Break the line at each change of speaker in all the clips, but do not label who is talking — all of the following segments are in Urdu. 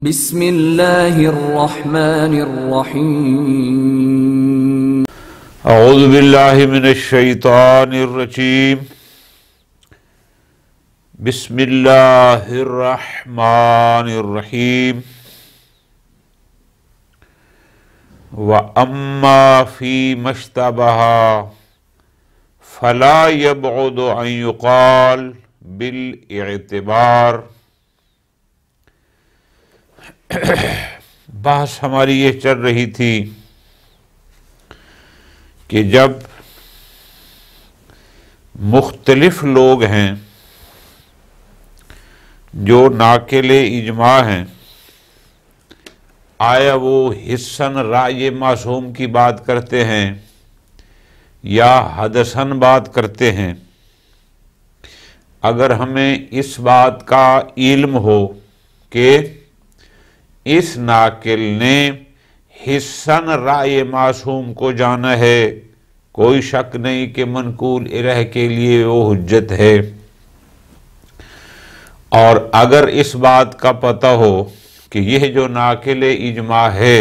بسم اللہ الرحمن الرحیم
اعوذ باللہ من الشیطان الرجیم بسم اللہ الرحمن الرحیم وَأَمَّا فِي مَشْتَبَهَا فَلَا يَبْعُدُ أَن يُقَالَ بِالْاِعْتِبَارِ۔ بحث ہماری یہ چل رہی تھی کہ جب مختلف لوگ ہیں جو ناقل اجماع ہیں، آیا وہ حسن رائے معصوم کی بات کرتے ہیں یا حدثاً بات کرتے ہیں؟ اگر ہمیں اس بات کا علم ہو کہ اس ناقل نے حسن رائے معصوم کو جانا ہے، کوئی شک نہیں کہ منقول الہ کے لیے وہ حجت ہے، اور اگر اس بات کا پتہ ہو کہ یہ جو ناقل اجماع ہے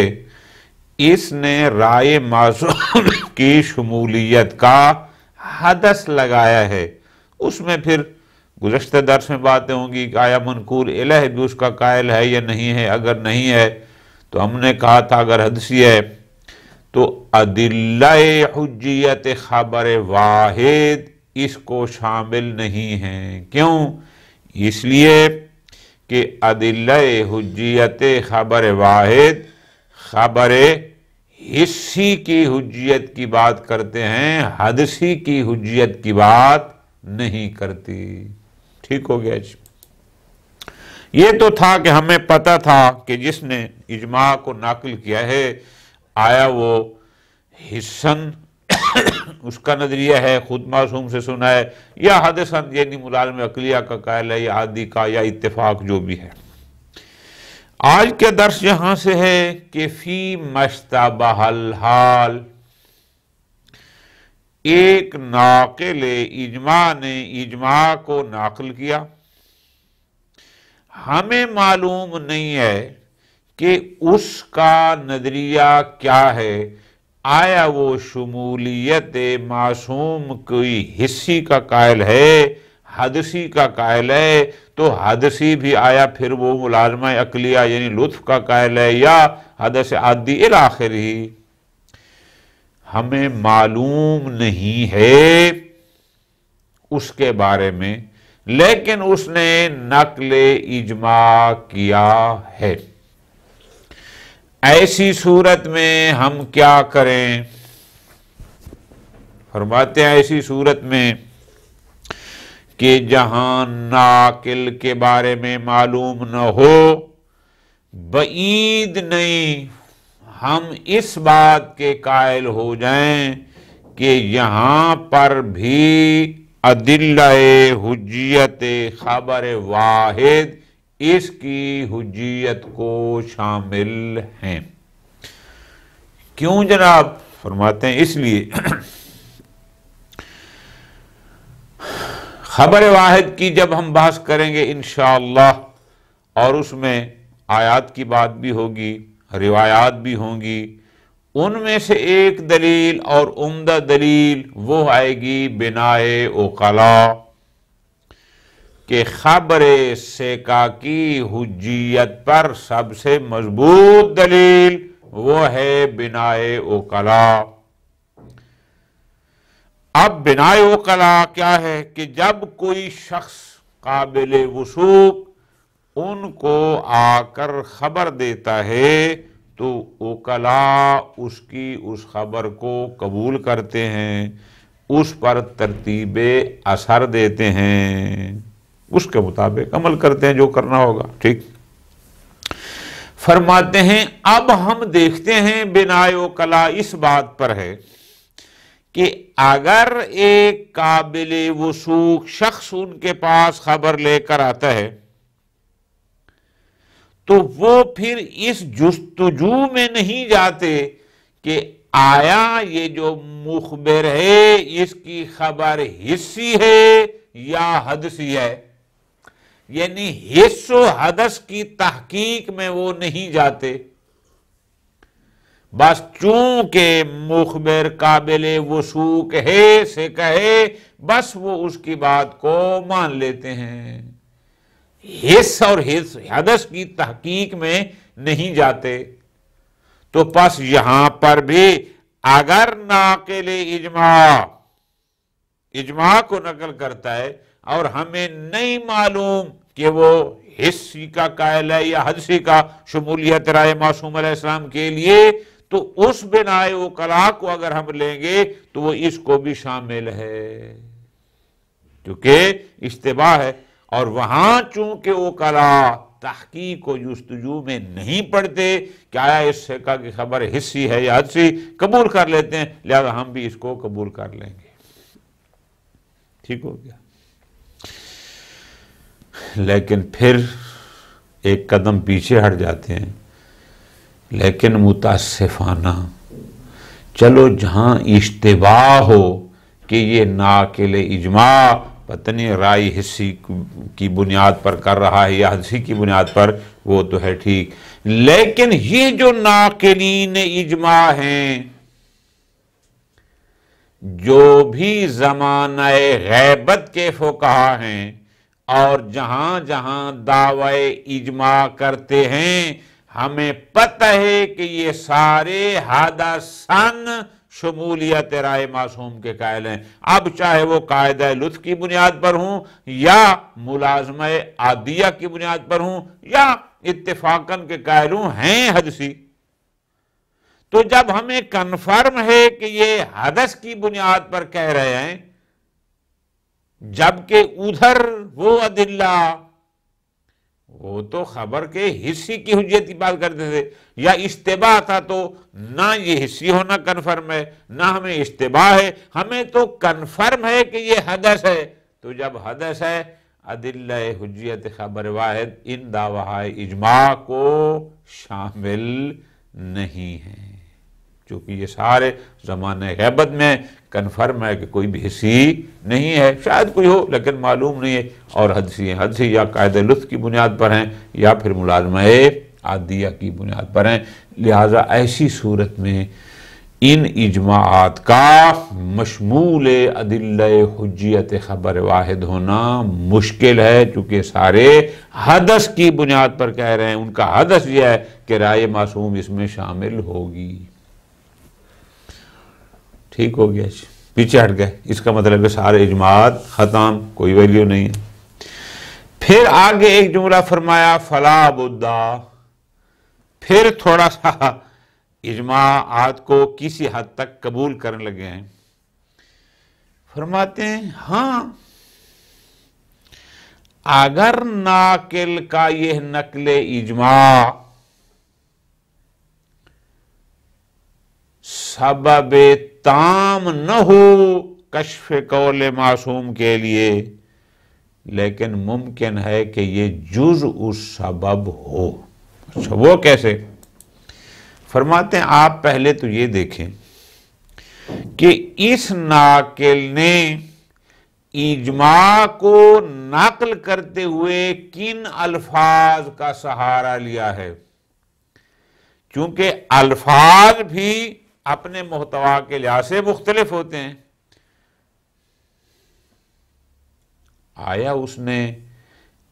اس نے رائے معصوم کی شمولیت کا حدث لگایا ہے، اس میں پھر گزشتہ درس میں باتیں ہوں گی کہ آیا منقول الہ بھی اس کا قائل ہے یا نہیں ہے۔ اگر نہیں ہے تو ہم نے کہا تھا اگر حدثی ہے تو ادلہ حجیت خبر واحد اس کو شامل نہیں ہیں۔ کیوں؟ اس لیے کہ ادلہ حجیت خبر واحد خبر حسی کی حجیت کی بات کرتے ہیں، حدثی کی حجیت کی بات نہیں کرتی۔ ٹھیک ہو گیا جی؟ یہ تو تھا کہ ہمیں پتہ تھا کہ جس نے اجماع کو ناقل کیا ہے آیا وہ حسن اس کا نظریہ ہے، خود معصوم سے سنا ہے، یا حدثاً یعنی ملازم عقلیہ کا قائل ہے، یا عادی کا، یا اتفاق جو بھی ہے۔ آج کے درس یہاں سے ہے کہ فی مشتبہ الحال، ایک ناقل اجماع نے اجماع کو ناقل کیا، ہمیں معلوم نہیں ہے کہ اس کا نظریہ کیا ہے، آیا وہ شمولیت معصوم کوئی حسی کا قائل ہے، حدثی کا قائل ہے، تو حدثی بھی آیا پھر وہ ملازمہ عقلیہ یعنی لطف کا قائل ہے، یا حدث عادی الاخری، ہمیں معلوم نہیں ہے اس کے بارے میں، لیکن اس نے نقل اجماع کیا ہے۔ ایسی صورت میں ہم کیا کریں؟ فرماتے ہیں ایسی صورت میں کہ جہاں ناقل کے بارے میں معلوم نہ ہو، بعید نہیں ہم اس بات کے قائل ہو جائیں کہ یہاں پر بھی ادلہ حجیت خبر واحد اس کی حجیت کو شامل ہیں۔ کیوں جناب؟ فرماتے ہیں اس لیے خبر واحد کی جب ہم بحث کریں گے انشاءاللہ، اور اس میں آیات کی بات بھی ہوگی، روایات بھی ہوں گی، ان میں سے ایک دلیل اور عمدہ دلیل وہ آئے گی بنائے عقلاء کہ خبر ثقہ کی حجیت پر سب سے مضبوط دلیل وہ ہے بنائے عقلاء۔ اب بنائے عقلاء کیا ہے کہ جب کوئی شخص قابل وثوق ان کو آ کر خبر دیتا ہے تو عقلاء اس کی اس خبر کو قبول کرتے ہیں، اس پر ترتیب اثر دیتے ہیں، اس کے مطابق عمل کرتے ہیں جو کرنا ہوگا۔ ٹھیک؟ فرماتے ہیں اب ہم دیکھتے ہیں بنائے عقلاء اس بات پر ہے کہ اگر ایک قابل وثوق شخص ان کے پاس خبر لے کر آتا ہے تو وہ پھر اس جستجو میں نہیں جاتے کہ آیا یہ جو مخبر ہے اس کی خبر حسی ہے یا حدثی ہے، یعنی حس و حدث کی تحقیق میں وہ نہیں جاتے، بس چونکہ مخبر قابل وثوق ہے سے کہے بس وہ اس کی بات کو مان لیتے ہیں، حس اور حدث کی تحقیق میں نہیں جاتے۔ تو پس یہاں پر بھی اگر ناقل اجماع کو نقل کرتا ہے اور ہمیں نہیں معلوم کہ وہ حسی کا قائل ہے یا حدثی کا شمولیت رائے معصوم علیہ السلام کے لیے، تو اس بنائے وکلا کو اگر ہم لیں گے تو وہ اس کو بھی شامل ہے، کیونکہ اشتباہ ہے۔ اور وہاں چونکہ وکلا تحقیق و جستجو میں نہیں پڑھتے کہ آیا اس سکہ کی خبر حسی ہے یا حدثی، قبول کر لیتے ہیں، لہذا ہم بھی اس کو قبول کر لیں گے۔ ٹھیک ہو گیا۔ لیکن پھر ایک قدم پیچھے ہٹ جاتے ہیں، لیکن متاسفانہ چلو جہاں اشتباہ ہو کہ یہ ناقل اجماع پتہ نہیں رائے حسی کی بنیاد پر کر رہا ہے یا حدثی کی بنیاد پر، وہ تو ہے ٹھیک، لیکن یہ جو ناقلین اجماع ہیں، جو بھی زمانہ غیبت کے فقہا ہیں اور جہاں جہاں دعوی اجماع کرتے ہیں، ہمیں پتہ ہے کہ یہ سارے حدثاً شمولیت رائے معصوم کے قائل ہیں، اب چاہے وہ قاعدہ لطف کی بنیاد پر ہوں یا ملازمہ عادیہ کی بنیاد پر ہوں یا اتفاقاً کے قائل ہوں، ہیں حدثی۔ تو جب ہمیں کنفرم ہے کہ یہ حدث کی بنیاد پر کہہ رہے ہیں، جبکہ ادھر وہ ادلہ وہ تو خبر کے حصی کی حجیت کی بات کرتے تھے، یا اشتباہ تھا تو نہ یہ حصی ہونا کنفرم ہے نہ ہمیں اشتباہ ہے، ہمیں تو کنفرم ہے کہ یہ حدث ہے۔ تو جب حدث ہے، ادلہ حجیت خبر واحد ان دعویٰ اجماع کو شامل نہیں ہیں، چونکہ یہ سارے زمانہ غیبت میں کنفرم ہے کہ کوئی بھی حصی نہیں ہے، شاید کوئی ہو لیکن معلوم نہیں ہے، اور حدثی یا قاعدہ لطف کی بنیاد پر ہیں یا پھر ملازمہ عادیہ کی بنیاد پر ہیں۔ لہٰذا ایسی صورت میں ان اجماعات کا مشمول ادلہ حجیت خبر واحد ہونا مشکل ہے، چونکہ سارے حدث کی بنیاد پر کہہ رہے ہیں، ان کا حدث یہ ہے کہ رائے معصوم اس میں شامل ہوگی۔ ٹھیک ہو گیا، پیچھے ہٹ گئے، اس کا مطلب ہے سارے اجماعات ختم، کوئی ویلیو نہیں ہے۔ پھر آگے ایک جملہ فرمایا فلا بدہ، پھر تھوڑا سا اجماعات کو کسی حد تک قبول کرنے لگے ہیں، فرماتے ہیں ہاں اگر ناقل کا یہ نقل اجماع سبب تام نہ ہو کشف قول معصوم کے لیے، لیکن ممکن ہے کہ یہ جز اس سبب ہو۔ اچھا وہ کیسے؟ فرماتے ہیں آپ پہلے تو یہ دیکھیں کہ اس ناقل نے اجماع کو نقل کرتے ہوئے کن الفاظ کا سہارا لیا ہے، چونکہ الفاظ بھی اپنے محتوا کے لحاظ سے مختلف ہوتے ہیں۔ آیا اس نے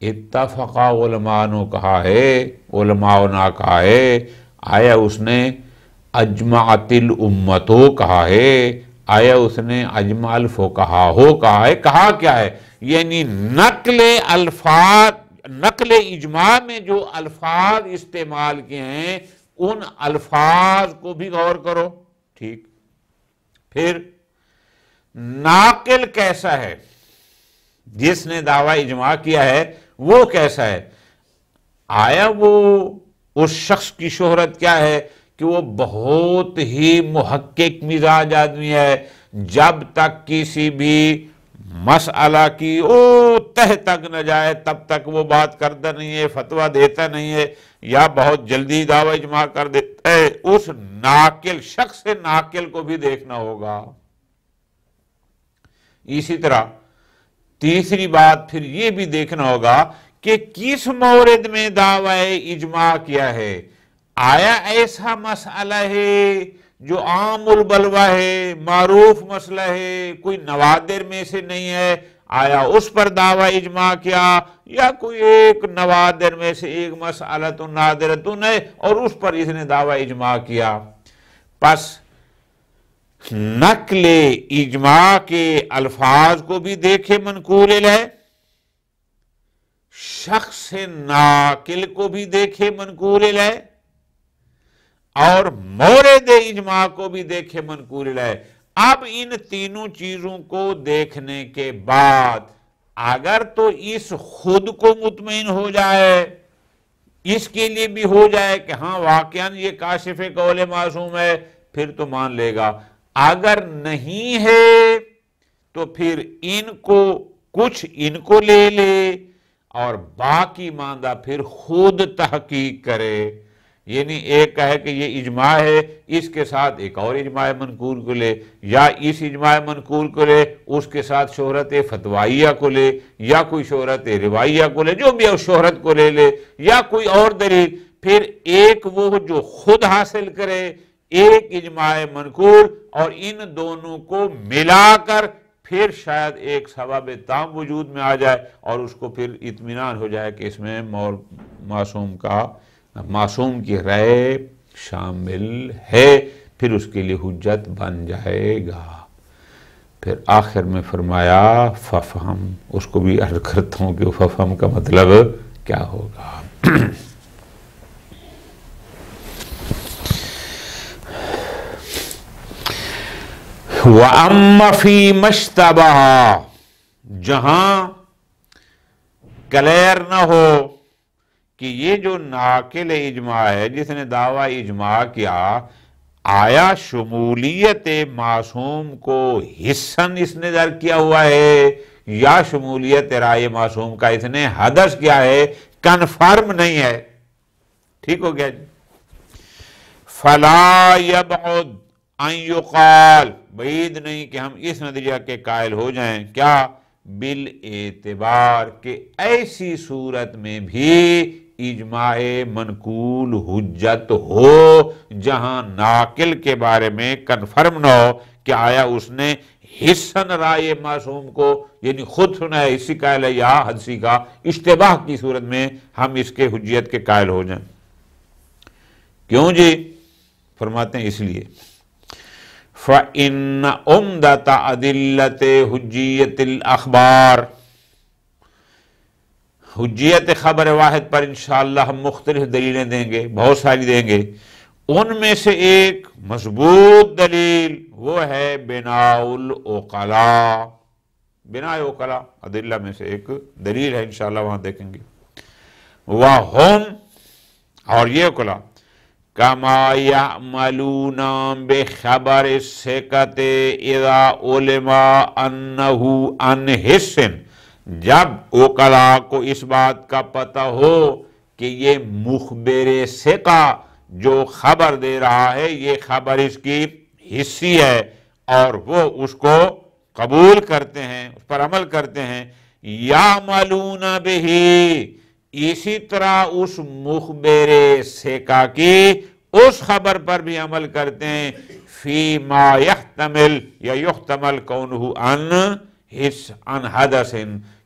اتفقا علماء نے کہا ہے، علماء نے کہا ہے، آیا اس نے اجمعت الامتو کہا ہے، آیا اس نے اجمع الفقہا ہو کہا ہے، کہا کیا ہے؟ یعنی نقل اجماع میں جو الفاظ استعمال کیے ہیں ان الفاظ کو بھی غور کرو، ٹھیک؟ پھر ناقل کیسا ہے؟ جس نے دعویٰ اجماع کیا ہے وہ کیسا ہے؟ آیا وہ اس شخص کی شہرت کیا ہے کہ وہ بہت ہی محقق مزاج آدمی ہے، جب تک کسی بھی مسئلہ کی تہ تک نہ جائے تب تک وہ بات کرتا نہیں ہے، فتویٰ دیتا نہیں ہے، یا بہت جلدی دعویٰ اجماع کر دیتا ہے؟ اس ناقل شخص ناقل کو بھی دیکھنا ہوگا۔ اسی طرح تیسری بات پھر یہ بھی دیکھنا ہوگا کہ کس مورد میں دعوی اجماع کیا ہے؟ آیا ایسا مسئلہ ہے جو عام البلوہ ہے، معروف مسئلہ ہے، کوئی نوادر میں سے نہیں ہے، آیا اس پر دعوی اجماع کیا، یا کوئی ایک نوادر میں سے ایک مسئلہ تو نادرتن ہے اور اس پر اس نے دعوی اجماع کیا؟ پس نقل اجماع کے الفاظ کو بھی دیکھے منقول الیہ، شخص ناقل کو بھی دیکھے منقول الیہ، اور مورد اجماع کو بھی دیکھے منقول الیہ۔ اب ان تینوں چیزوں کو دیکھنے کے بعد اگر تو اس خود کو مطمئن ہو جائے، اس کے لیے بھی ہو جائے کہ ہاں واقعاً یہ کاشف قول معصوم ہے، پھر تو مان لے گا۔ اگر نہیں ہے تو پھر کچھ ان کو لے لے اور باقی ماندہ پھر خود تحقیق کرے۔ یعنی ایک کہے کہ یہ اجماع ہے، اس کے ساتھ ایک اور اجماع منقول کو لے، یا اس اجماع منقول کو لے اس کے ساتھ شہرت فتوائیہ کو لے، یا کوئی شہرت روائیہ کو لے، جو بھی ہے شہرت کو لے لے، یا کوئی اور دلیل، پھر ایک وہ جو خود حاصل کرے، ایک اجماع منقول، اور ان دونوں کو ملا کر پھر شاید ایک سبب تام وجود میں آ جائے اور اس کو پھر اطمینان ہو جائے کہ اس میں معصوم کی رائے شامل ہے، پھر اس کے لیے حجت بن جائے گا۔ پھر آخر میں فرمایا ففہم، اس کو بھی عرض کرتا ہوں کہ ففہم کا مطلب کیا ہوگا۔ وَأَمَّ فِي مَشْتَبَهَ، جہاں کلیر نہ ہو کہ یہ جو ناقل اجماع ہے جس نے دعوی اجماع کیا، آیا شمولیت معصوم کو حصن اس نے در کیا ہوا ہے یا شمولیت رائے معصوم کا اس نے حدث کیا ہے، کنفرم نہیں ہے۔ ٹھیک ہو گیا جی۔ فَلَا يَبْعُدْ ان یقال، بعید نہیں کہ ہم اس نتیجہ کے قائل ہو جائیں، کیا؟ بالاعتبار، کہ ایسی صورت میں بھی اجماع منقول حجت ہو جہاں ناقل کے بارے میں کنفرم نہ ہو کہ آیا اس نے حصن رائے معصوم کو یعنی خود سنا ہے، اسی قائل ہے، یا حدثی کا اشتباہ کی صورت میں ہم اس کے حجیت کے قائل ہو جائیں۔ کیوں جی؟ فرماتے ہیں اس لیے فَإِنَّ عُمْدَةَ أَدِلَّةِ حُجِّيَّةِ الْأَخْبَارِ، حجیت خبر واحد پر انشاءاللہ ہم مختلف دلیلیں دیں گے، بہت ساری دیں گے۔ ان میں سے ایک مضبوط دلیل وہ ہے بناء العقلاء، بناء عقلاء ادلہ میں سے ایک دلیل ہے، انشاءاللہ وہاں دیکھیں گے۔ وَهُمْ، اور یہ عقلاء، كَمَا يَعْمَلُونَ بِخَبَرِ الثِّقَةِ إِذَا عُلِمَ أَنَّهُ عَنْ حِصٍ، جب عقلاء کو اس بات کا پتہ ہو کہ یہ مخبر ثقہ جو خبر دے رہا ہے یہ خبر اس کی حصی ہے اور وہ اس کو قبول کرتے ہیں، اس پر عمل کرتے ہیں، یعملون بہ، اسی طرح اس مخبر ثقہ کی اس خبر پر بھی عمل کرتے ہیں، فی ما یحتمل یا یحتمل کونہ عن حدث،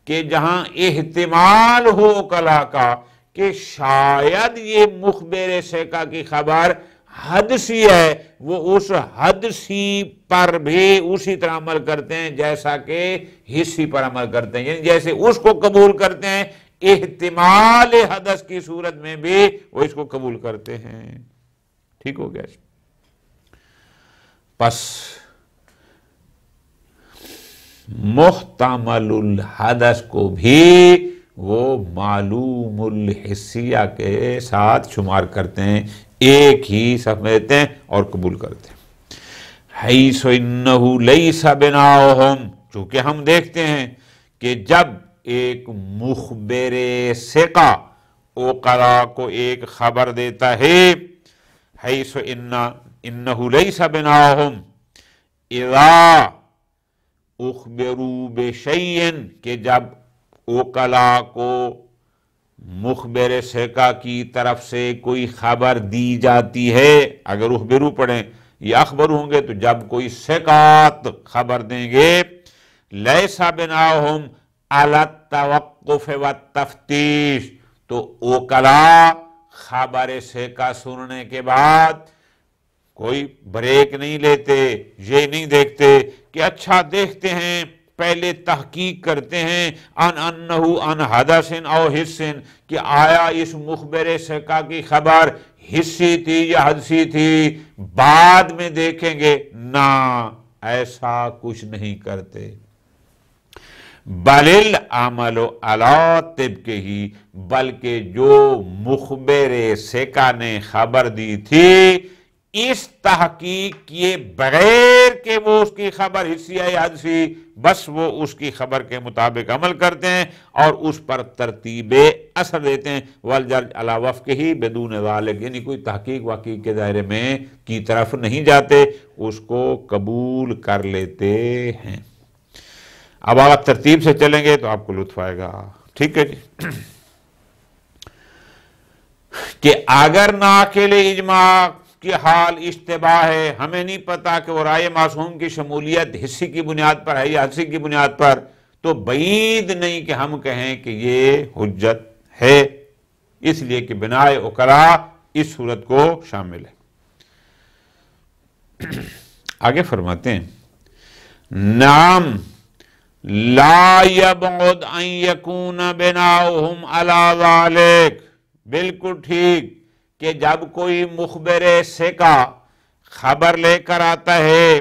کہ جہاں احتمال ہو عقلاء کا کہ شاید یہ مخبر ثقہ کی خبر حدثی ہے، وہ اس حدثی پر بھی اسی طرح عمل کرتے ہیں جیسا کہ حصی پر عمل کرتے ہیں، یعنی جیسے اس کو قبول کرتے ہیں احتمال حدث کی صورت میں بھی وہ اس کو قبول کرتے ہیں۔ ٹھیک ہو گیا؟ پس محتمل الحدث کو بھی وہ معلوم الحسیہ کے ساتھ شمار کرتے ہیں، ایک ہی سمجھتے ہیں اور قبول کرتے ہیں۔ حیث انہ لیس بناؤہم، چونکہ ہم دیکھتے ہیں کہ جب ایک مخبر ثقہ عقلاء کو ایک خبر دیتا ہے، حیث انہ لیس بناؤہم اذا اخبروا بشیء، کہ جب عقلاء کو مخبر ثقہ کی طرف سے کوئی خبر دی جاتی ہے، اگر اخبرو پڑھیں یا اخبر ہوں گے تو جب کوئی ثقات خبر دیں گے، لیسا بناہم علی التوقف والتفتیش، تو اوکلا خبر ثقہ سننے کے بعد کوئی بریک نہیں لیتے، یہ نہیں دیکھتے کہ اچھا دیکھتے ہیں، پہلے تحقیق کرتے ہیں انہو ان حدث او حس، کہ آیا اس مخبر ثقہ کی خبر حسی تھی یا حدثی تھی، بعد میں دیکھیں گے، نہ ایسا کچھ نہیں کرتے۔ بل العمل علی طبقہ، بلکہ جو مخبر ثقہ نے خبر دی تھی اس تحقیق کیے بغیر کہ وہ اس کی خبر حسی یا حدثی، بس وہ اس کی خبر کے مطابق عمل کرتے ہیں اور اس پر ترتیب اثر دیتے ہیں، والجرج علی وفقہ بدون ذالک، یعنی کوئی تحقیق واقعی کے دائرے میں کی طرف نہیں جاتے، اس کو قبول کر لیتے ہیں۔ اب آپ ترتیب سے چلیں گے تو آپ کو لطف آئے گا، ٹھیک ہے جی؟ کہ اگر ناقل اجماع کی حال اشتباہ ہے، ہمیں نہیں پتا کہ وہ رائے معصوم کی شمولیت حسی کی بنیاد پر ہے یا حدثی کی بنیاد پر، تو بعید نہیں کہ ہم کہیں کہ یہ حجت ہے، اس لیے کہ بنائے اوکلا اس صورت کو شامل ہے۔ آگے فرماتے ہیں نعم لا یبعد ان یکون بناؤہم علی ذالک، بالکل ٹھیک کہ جب کوئی مخبر ثقہ خبر لے کر آتا ہے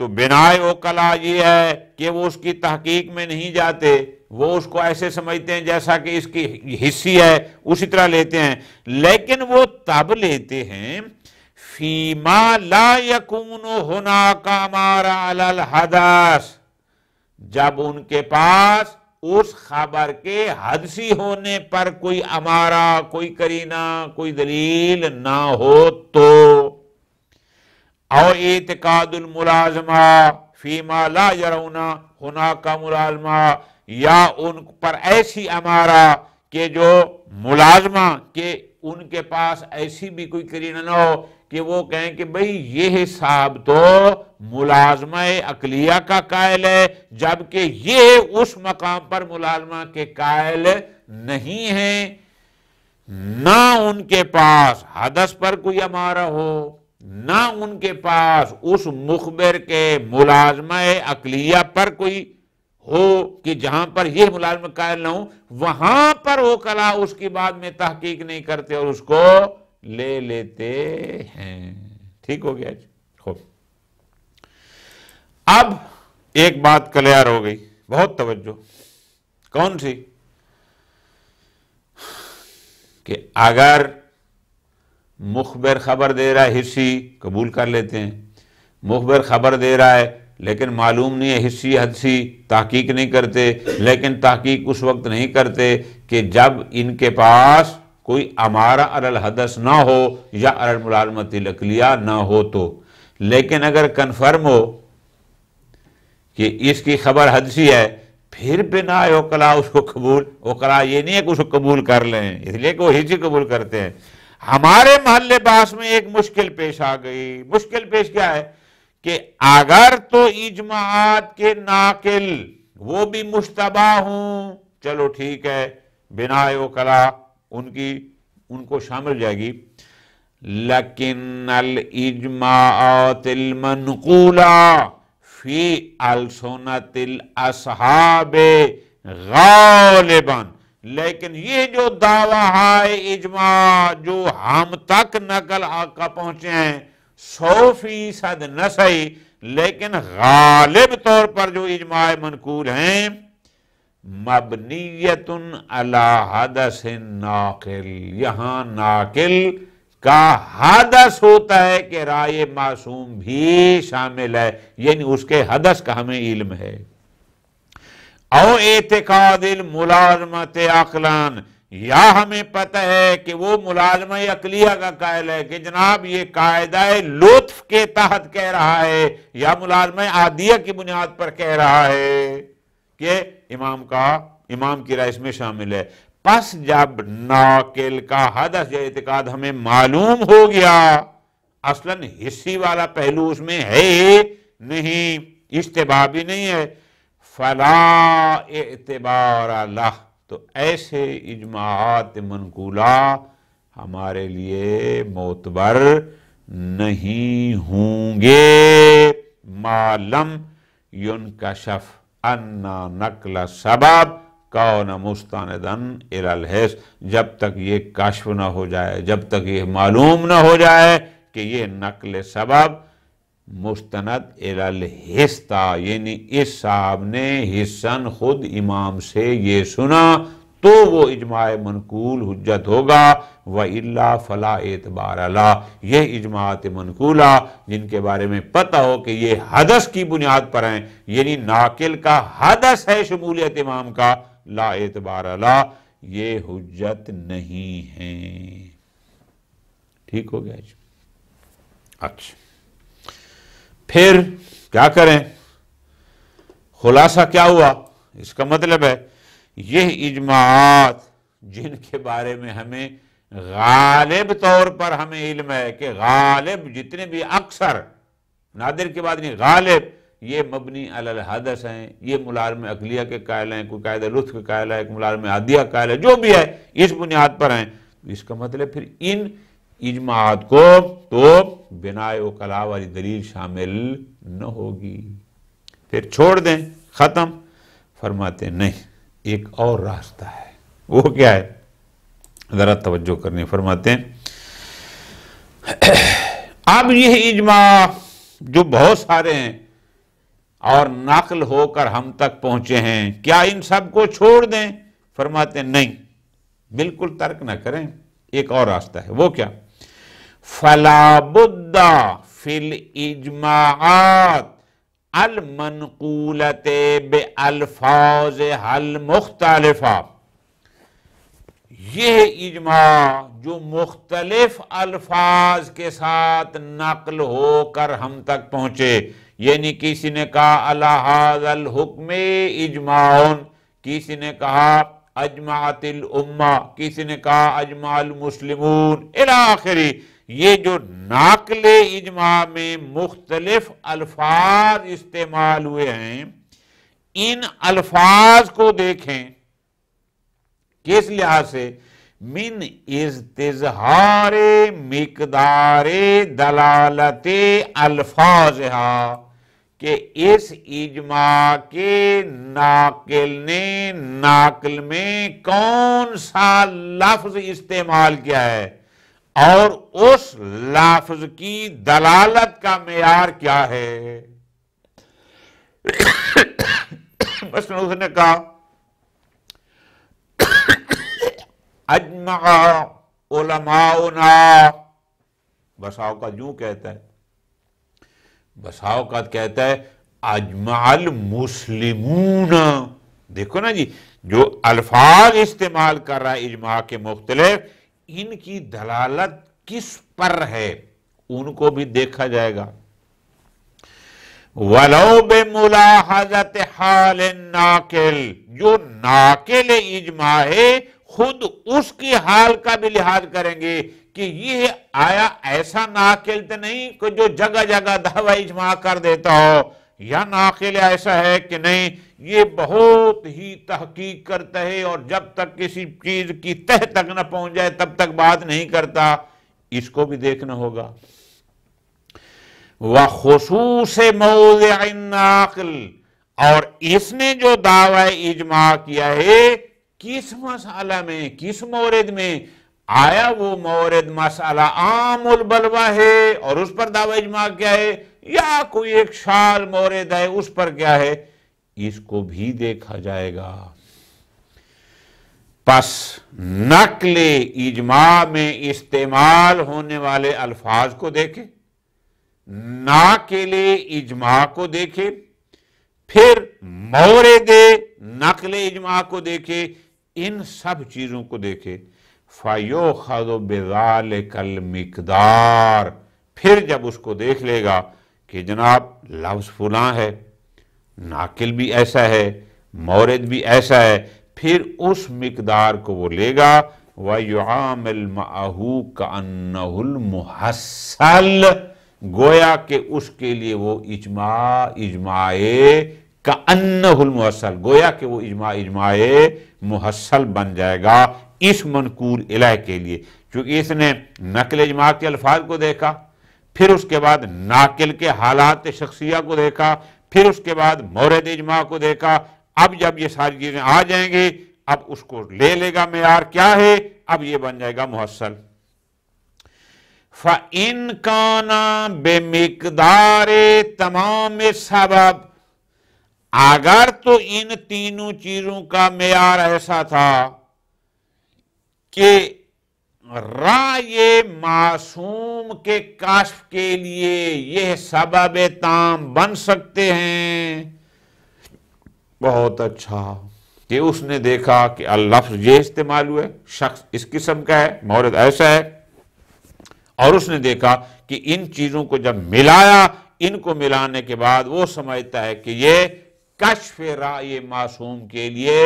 تو بنائے اوکلا یہ ہے کہ وہ اس کی تحقیق میں نہیں جاتے، وہ اس کو ایسے سمجھتے ہیں جیسا کہ اس کی حصی ہے، اسی طرح لیتے ہیں، لیکن وہ تب لیتے ہیں فیما لا یکون ہناک امارہ علی الحدث، جب ان کے پاس اس خبر کے حدثی ہونے پر کوئی امارہ، کوئی قرینہ، کوئی دلیل نہ ہو تو، او اعتقاد الملازمہ فیما لا یرون ہناک ملازمہ، یا ان پر ایسی امارہ کہ جو ملازمہ کہ ان کے پاس ایسی بھی کوئی قرینہ نہ ہو کہ وہ کہیں کہ بھئی یہ حساب تو ملازمہ عقلیہ کا قائل ہے، جبکہ یہ اس مقام پر ملازمہ کے قائل نہیں ہیں، نہ ان کے پاس حدث پر کوئی امارہ ہو، نہ ان کے پاس اس مخبر کے ملازمہ عقلیہ پر کوئی ہو کہ جہاں پر یہ ملازمہ قائل نہ ہو، وہاں پر اوکلا اس کی بعد میں تحقیق نہیں کرتے اور اس کو لے لیتے ہیں۔ ٹھیک ہو گیا جی؟ خوب، اب ایک بات کلیئر ہو گئی، بہت توجہ، کون سی؟ کہ اگر مخبر خبر دے رہا ہے حصی، قبول کر لیتے ہیں، مخبر خبر دے رہا ہے لیکن معلوم نہیں ہے حصی حدثی، تحقیق نہیں کرتے، لیکن تحقیق اس وقت نہیں کرتے کہ جب ان کے پاس کوئی امارہ علی الحدث نہ ہو یا علی الملازمۃ العقلیہ نہ ہو تو، لیکن اگر کنفرم ہو کہ اس کی خبر حدثی ہے، پھر بنا اوکلا اس کو قبول، اوکلا یہ نہیں ہے کہ اس کو قبول کر لیں، اس لیے کہ وہ حصی قبول کرتے ہیں۔ ہمارے محل باس میں ایک مشکل پیش آ گئی، مشکل پیش کیا ہے کہ اگر تو اجماعات کے ناقل وہ بھی مشتبہ ہوں، چلو ٹھیک ہے، بنا اوکلا ان کو شامل جائے گی، لیکن الاجماعات المنقولہ فی السنت الاصحاب غالباً، لیکن یہ جو دعویٰ ہے اجماع جو ہم تک نقل آقا پہنچے ہیں 100% نہ صحیح، لیکن غالب طور پر جو اجماع منقول ہیں مبنیت علی حدث ناقل، یہاں ناقل کا حدث ہوتا ہے کہ رائے معصوم بھی شامل ہے، یعنی اس کے حدث کا ہمیں علم ہے، او اعتقاد الملازمت عقلاً، یا ہمیں پتہ ہے کہ وہ ملازمہ عقلیہ کا قائل ہے کہ جناب یہ قاعدہ لطف کے تحت کہہ رہا ہے یا ملازمہ عادیہ کی بنیاد پر کہہ رہا ہے کہ امام کی رائے اس میں شامل ہے، پس جب ناقل کا حدث یا اعتقاد ہمیں معلوم ہو گیا، اصلاً حصی والا پہلو اس میں ہے نہیں، اشتباہ بھی نہیں ہے، فلا اعتبار لہ، تو ایسے اجماعات منقولہ ہمارے لیے معتبر نہیں ہوں گے، ما لم ينکشف ان نقل سبب کون مستندن الی الحس، جب تک یہ کشف نہ ہو جائے، جب تک یہ معلوم نہ ہو جائے کہ یہ نقل سبب مستند الی الحس تھا، یعنی اس صاحب نے حسن خود امام سے یہ سنا تو وہ اجماع منقول حجت ہوگا، وَإِلَّا فَلَا اعتبار لہ۔ یہ اجماعات منقولہ جن کے بارے میں پتہ ہو کہ یہ حدث کی بنیاد پر ہیں، یعنی ناقل کا حدث ہے شمولیت امام کا، لا اعتبار لہ، یہ حجت نہیں ہیں۔ ٹھیک ہو گیا جی؟ اچھا، پھر کیا کریں؟ خلاصہ کیا ہوا؟ اس کا مطلب ہے یہ اجماعات جن کے بارے میں ہمیں غالب طور پر ہمیں علم ہے کہ غالب جتنے بھی اکثر، نادر کے بعد نہیں، غالب یہ مبنی علی الحدث ہیں، یہ ملازم عقلیہ کے قائل ہیں، کوئی قاعدہ لطف کے قائل ہے، کوئی ملازم عادیہ قائل ہے، جو بھی ہے اس بنیاد پر ہیں۔ اس کا مطلب پھر ان اجماعات کو تو بناء وکلا والی دلیل شامل نہ ہوگی، پھر چھوڑ دیں، ختم۔ فرماتے نہیں، ایک اور راستہ ہے، وہ کیا ہے؟ ذرا توجہ کرنی، فرماتے ہیں اب یہ اجماع جو بہت سارے ہیں اور نقل ہو کر ہم تک پہنچے ہیں، کیا ان سب کو چھوڑ دیں؟ فرماتے ہیں نہیں، بالکل ترک نہ کریں، ایک اور راستہ ہے، وہ کیا؟ فَلَا بُدَّ فِي الْإِجْمَاعَاتِ المنقولۃ بِأَلْفَاظِهَا الْمُخْتَلِفَةِ، یہ اجماع جو مختلف الفاظ کے ساتھ نقل ہو کر ہم تک پہنچے، یعنی کسی نے کہا علی ھذا الحکم اجماع، کسی نے کہا اجمعت الامہ، کسی نے کہا اجمع المسلمون الی آخری، یہ جو ناقل اجماع میں مختلف الفاظ استعمال ہوئے ہیں، ان الفاظ کو دیکھیں کس لحاظ سے؟ من استظہار مقدار دلالت الفاظہا، کہ اس اجماع کے ناقل نے ناقل میں کون سا لفظ استعمال کیا ہے اور اس لفظ کی دلالت کا معیار کیا ہے۔ مثلا اس نے کہا اجمع علماؤنا، بسا اوقات یوں کہتا ہے، بسا اوقات کہتا ہے اجمع المسلمون۔ دیکھو نا جی، جو الفاظ استعمال کر رہا ہے اجماع کے مختلف، ان کی دلالت کس پر ہے ان کو بھی دیکھا جائے گا۔ وَلَوْ بِمُلَاحَظَةِ حَالِ النَّاقِلِ، جو ناقل اجماع ہے خود اس کی حال کا بھی لحاظ کریں گے کہ یہ آیا ایسا ناقل تو نہیں کہ جو جگہ جگہ دعوی اجماع کر دیتا ہو، یا ناقل ایسا ہے کہ نہیں یہ بہت ہی تحقیق کرتا ہے اور جب تک کسی چیز کی تہ تک نہ پہنچ جائے تب تک بات نہیں کرتا، اس کو بھی دیکھنا ہوگا۔ وَخُصُوصِ مَوْضِعِ النَّاقِلِ، اور اس نے جو دعوی اجماع کیا ہے کس مسئلہ میں، کس مورد میں، آیا وہ مورد مسئلہ عام البلوہ ہے اور اس پر دعوی اجماع کیا ہے، یا کوئی ایک شال مورد ہے اس پر کیا ہے، اس کو بھی دیکھا جائے گا۔ پس نقل اجماع میں استعمال ہونے والے الفاظ کو دیکھیں، ناقل اجماع کو دیکھیں، پھر مورد نقل اجماع کو دیکھیں، ان سب چیزوں کو دیکھیں۔ فَيُؤْخَذُ بِذَلِكَ الْمِقْدَارِ، پھر جب اس کو دیکھ لے گا کہ جناب لفظ فلاں ہے، ناقل بھی ایسا ہے، مورد بھی ایسا ہے، پھر اس مقدار کو وہ لے گا وَيُعَامِلْ مَعَهُ كَأَنَّهُ الْمُحَصَّلِ، گویا کہ اس کے لیے وہ اجماع كَأَنَّهُ الْمُحَصَّلِ، گویا کہ وہ اجماع محصل بن جائے گا اس منقول الیہ کے لیے، چونکہ اس نے نقل اجماع کے الفاظ کو دیکھا، پھر اس کے بعد ناقل کے حالات شخصیہ کو دیکھا، پھر اس کے بعد مورد اجماع کو دیکھا۔ اب جب یہ ساری چیزیں آ جائیں گی، اب اس کو لے گا معیار کیا ہے، اب یہ بن جائے گا محصل۔ فَإِنْ كَانَ بِمِقْدَارِ تَمَامِ سَبَب، اگر تو ان تینوں چیزوں کا معیار ایسا تھا کہ رائے معصوم کے کشف کے لیے یہ سبب تام بن سکتے ہیں، بہت اچھا کہ اس نے دیکھا کہ اللفظ یہ استعمال ہوئے، شخص اس قسم کا ہے، مورد ایسا ہے، اور اس نے دیکھا کہ ان چیزوں کو جب ملایا، ان کو ملانے کے بعد وہ سمجھتا ہے کہ یہ کشف رائے معصوم کے لیے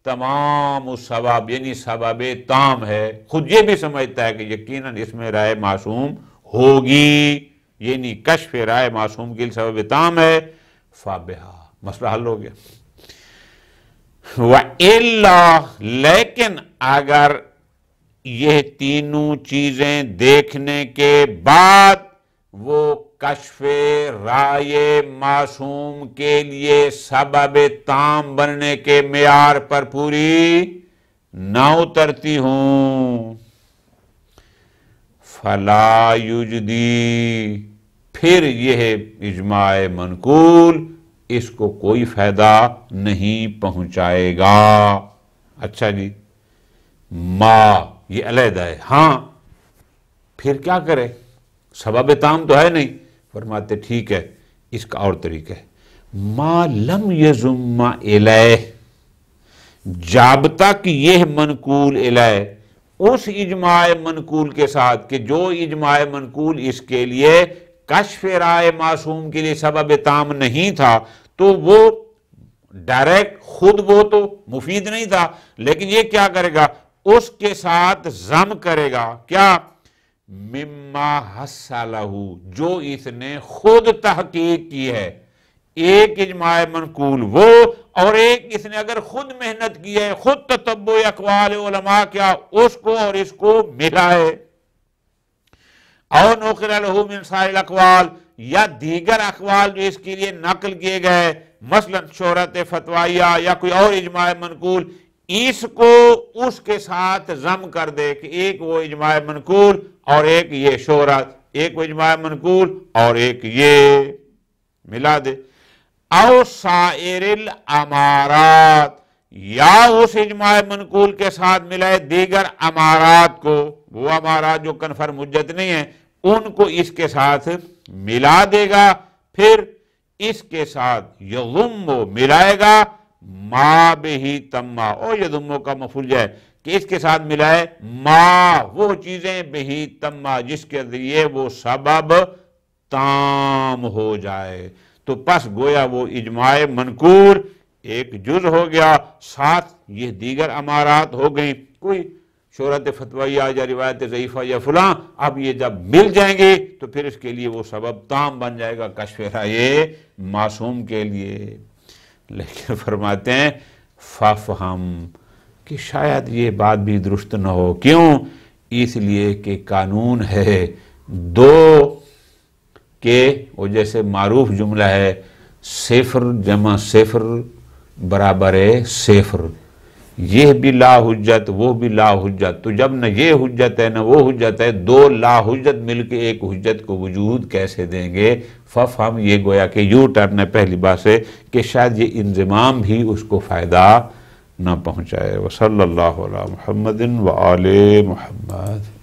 تمام سبب یعنی سبب تام ہے، خود یہ بھی سمجھتا ہے کہ یقیناً اس میں رائے معصوم ہوگی، یعنی کشف رائے معصوم کے لیے سبب تام ہے، فَبِهَا، مسئلہ حل ہو گیا۔ وَإِلَّا، لیکن اگر یہ تینوں چیزیں دیکھنے کے بعد وہ کشف رائے معصوم کے لیے سبب تام بننے کے معیار پر پوری نہ اترتی ہوں، فَلَا يُجْدِي، پھر یہ اجماع منقول اس کو کوئی فائدہ نہیں پہنچائے گا۔ اچھا جی، ما یہ علیحدہ ہے، ہاں پھر کیا کرے، سبب تام تو ہے نہیں، فرماتے ٹھیک ہے اس کا اور طریقہ ہے، ما لم یزم الیہ، جب تک یہ منقول الیہ اس اجماع منقول کے ساتھ کہ جو اجماع منقول اس کے لیے کشف رائے معصوم کے لیے سبب تام نہیں تھا، تو وہ ڈائریکٹ خود وہ تو مفید نہیں تھا، لیکن یہ کیا کرے گا، اس کے ساتھ ضم کرے گا، کیا، مما حصلہ، جو اس نے خود تحقیق کی ہے، ایک اجماع منقول وہ، اور ایک اس نے اگر خود محنت کی ہے، خود تتبع اقوال علماء کیا، اس کو اور اس کو ملائے، اور نقل لہ من سائر الاقوال، یا دیگر اقوال جو اس کے لیے نقل کیے گئے، مثلا شہرت فتوائیہ یا کوئی اور اجماع منقول، اس کو اس کے ساتھ ضم کر دے کہ ایک وہ اجماع منقول اور ایک یہ شہرت، ایک وہ اجماع منقول اور ایک یہ ملا دے، او سائر الامارات، یا اس اجماع منقول کے ساتھ ملائے دیگر امارات کو، وہ امارات جو کنفرم حجت نہیں ہیں ان کو اس کے ساتھ ملا دے گا، پھر اس کے ساتھ یضم ملائے گا ما بہی تما، اور یضم کا مفعول ہے کہ اس کے ساتھ ملائے ما وہ چیزیں بہی تما جس کے ذریعے وہ سبب تام ہو جائے، تو پس گویا وہ اجماع منقول ایک جز ہو گیا، ساتھ یہ دیگر امارات ہو گئیں، کوئی شہرت فتویہ یا روایت ضعیفہ یا فلاں، اب یہ جب مل جائیں گے تو پھر اس کے لیے وہ سبب تام بن جائے گا کشف رائے معصوم کے لیے۔ لیکن فرماتے ہیں فَفْہَمْ، کہ شاید یہ بات بھی درست نہ ہو، کیوں، اس لیے کہ قانون ہے دو کہ وہ جیسے معروف جملہ ہے صفر جمع صفر برابر ہے صفر، یہ بھی لا حجت وہ بھی لا حجت، تو جب نہ یہ حجت ہے نہ وہ حجت ہے، دو لا حجت مل کے ایک حجت کو وجود کیسے دیں گے، فَفْہَمْ یہ گویا کہ یوں ٹرن ہے پہلی بات سے کہ شاید یہ انضمام بھی اس کو فائدہ نہ پہنچائے۔ وصلی اللہ علی محمد وآل محمد۔